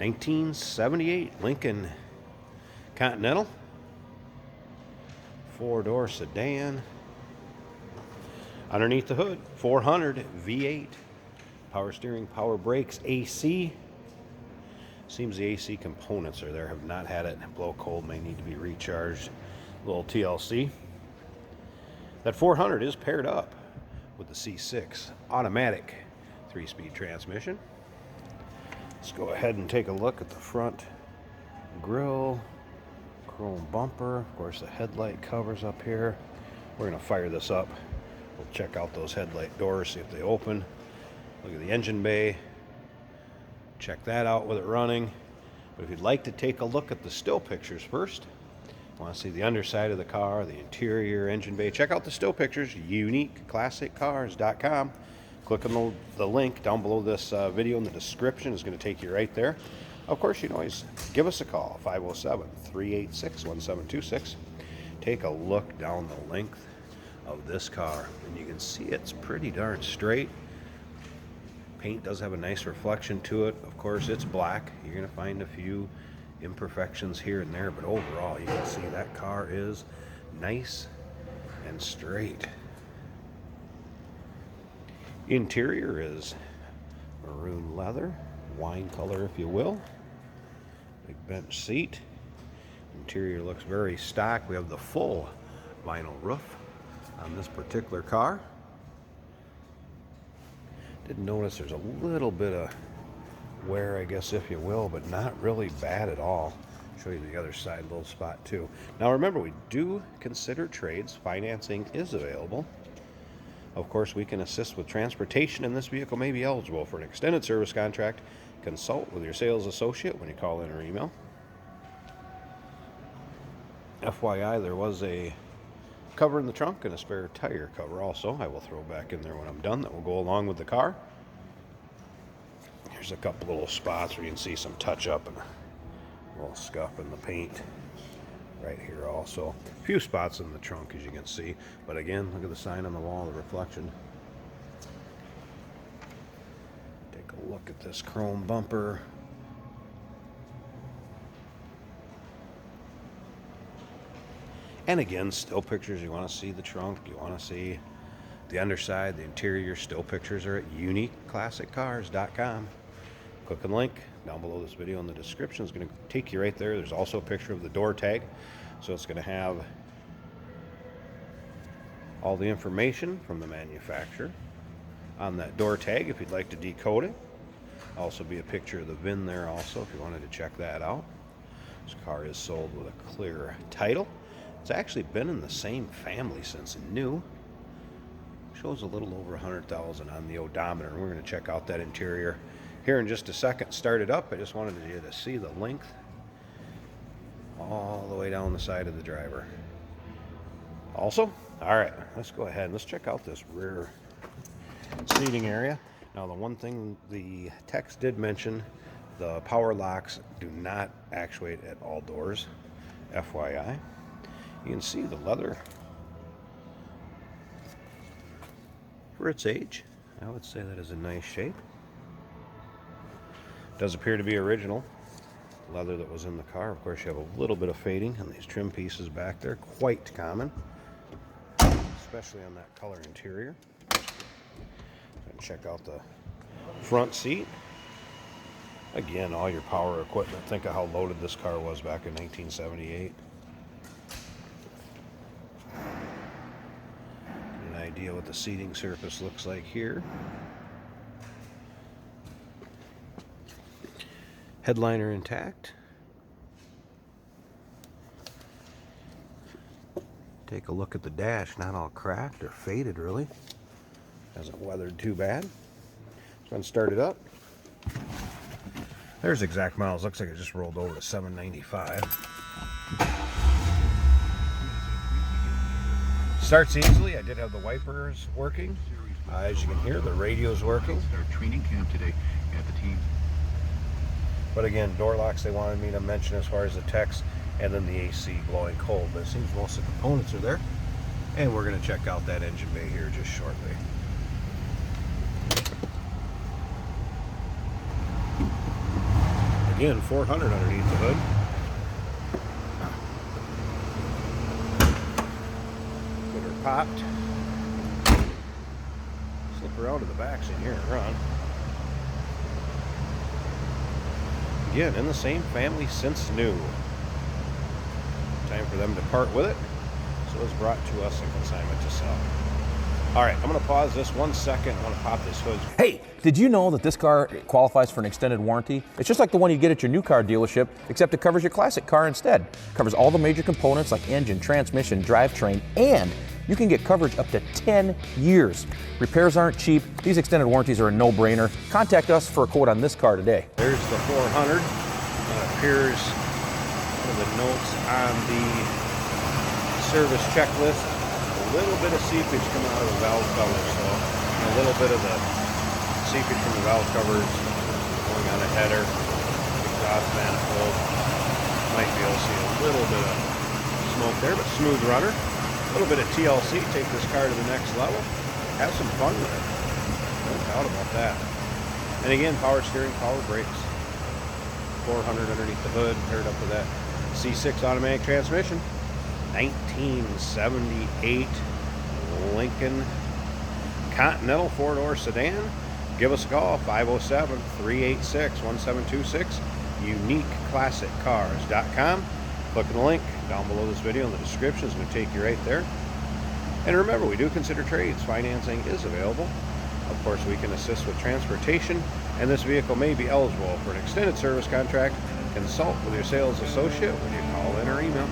1978 Lincoln Continental. 4-door sedan. Underneath the hood, 400 V8. Power steering, power brakes, AC. Seems the AC components are there. Have not had it blow cold. May need to be recharged. A little TLC. That 400 is paired up with the C6 automatic 3-speed transmission. Let's go ahead and take a look at the front grille. Chrome bumper. Of course, the headlight covers up here. We're going to fire this up. We'll check out those headlight doors, see if they open. Look at the engine bay. Check that out with it running. But if you'd like to take a look at the still pictures first, want to see the underside of the car, the interior, engine bay, check out the still pictures, uniqueclassiccars.com. Click on the link down below this video in the description. It's going to take you right there. Of course, you can always give us a call, 507-386-1726. Take a look down the length of this car, and you can see it's pretty darn straight. Paint does have a nice reflection to it. Of course, it's black. You're going to find a few imperfections here and there, but overall, you can see that car is nice and straight. Interior is maroon leather, wine color, if you will. Big bench seat. Interior looks very stock. We have the full vinyl roof on this particular car. Did notice there's a little bit of wear, I guess, if you will, but not really bad at all. Show you the other side little spot too. Now remember, we do consider trades. Financing is available. Of course, we can assist with transportation, and this vehicle may be eligible for an extended service contract. Consult with your sales associate when you call in or email. FYI, there was a cover in the trunk and a spare tire cover also. I will throw back in there when I'm done. That will go along with the car. Here's a couple little spots where you can see some touch up and a little scuff in the paint right here also. A few spots in the trunk, as you can see, but again, look at the sign on the wall, the reflection. Take a look at this chrome bumper. And again, still pictures. You want to see the trunk, you want to see the underside, the interior. Still pictures are at uniqueclassiccars.com. Click on the link down below this video in the description. It's going to take you right there. There's also a picture of the door tag, so it's going to have all the information from the manufacturer on that door tag if you'd like to decode it. Also be a picture of the VIN there also if you wanted to check that out. This car is sold with a clear title. It's actually been in the same family since new. Shows a little over 100,000 on the odometer. We're going to check out that interior here in just a second. Start it up. I just wanted you to see the length all the way down the side of the driver. Also, all right, let's go ahead and let's check out this rear seating area. Now, the one thing the text did mention, the power locks do not actuate at all doors, FYI. You can see the leather for its age. I would say that is a nice shape. Does appear to be original leather that was in the car. Of course, you have a little bit of fading on these trim pieces back there, quite common, especially on that color interior. And check out the front seat. Again, all your power equipment. Think of how loaded this car was back in 1978. An idea what the seating surface looks like here. Headliner intact. Take a look at the dash, not all cracked or faded really. Hasn't weathered too bad. So I'm going to start it up. There's exact miles. Looks like it just rolled over to 795. Starts easily. I did have the wipers working. As you can hear, the radio's working. Our training camp today at the team. But again, door locks they wanted me to mention as far as the text, and then the AC blowing cold. But it seems most of the components are there. And we're going to check out that engine bay here just shortly. Again, 400 underneath the hood. Footer popped. Slip around to the backside here and run. Again, in the same family since new. Time for them to part with it. So it was brought to us in consignment to sell. All right, I'm going to pause this 1 second. I want to pop this hood. Hey, did you know that this car qualifies for an extended warranty? It's just like the one you get at your new car dealership, except it covers your classic car instead. It covers all the major components like engine, transmission, drivetrain, and you can get coverage up to 10 years. Repairs aren't cheap. These extended warranties are a no-brainer. Contact us for a quote on this car today. There's the 400. Appears one of the notes on the service checklist. A little bit of seepage coming out of the valve cover, so a little bit of the seepage from the valve covers going on a header, exhaust manifold. Might be able to see a little bit of smoke there, but smooth runner. A little bit of TLC, take this car to the next level. Have some fun with it. No doubt about that. And again, power steering, power brakes. 400 underneath the hood, paired up with that C6 automatic transmission. 1978 Lincoln Continental 4-door sedan. Give us a call, 507-386-1726, uniqueclassiccars.com. Click on the link down below this video in the description. It's going to take you right there. And remember, we do consider trades. Financing is available. Of course, we can assist with transportation, and this vehicle may be eligible for an extended service contract. Consult with your sales associate when you call in or email.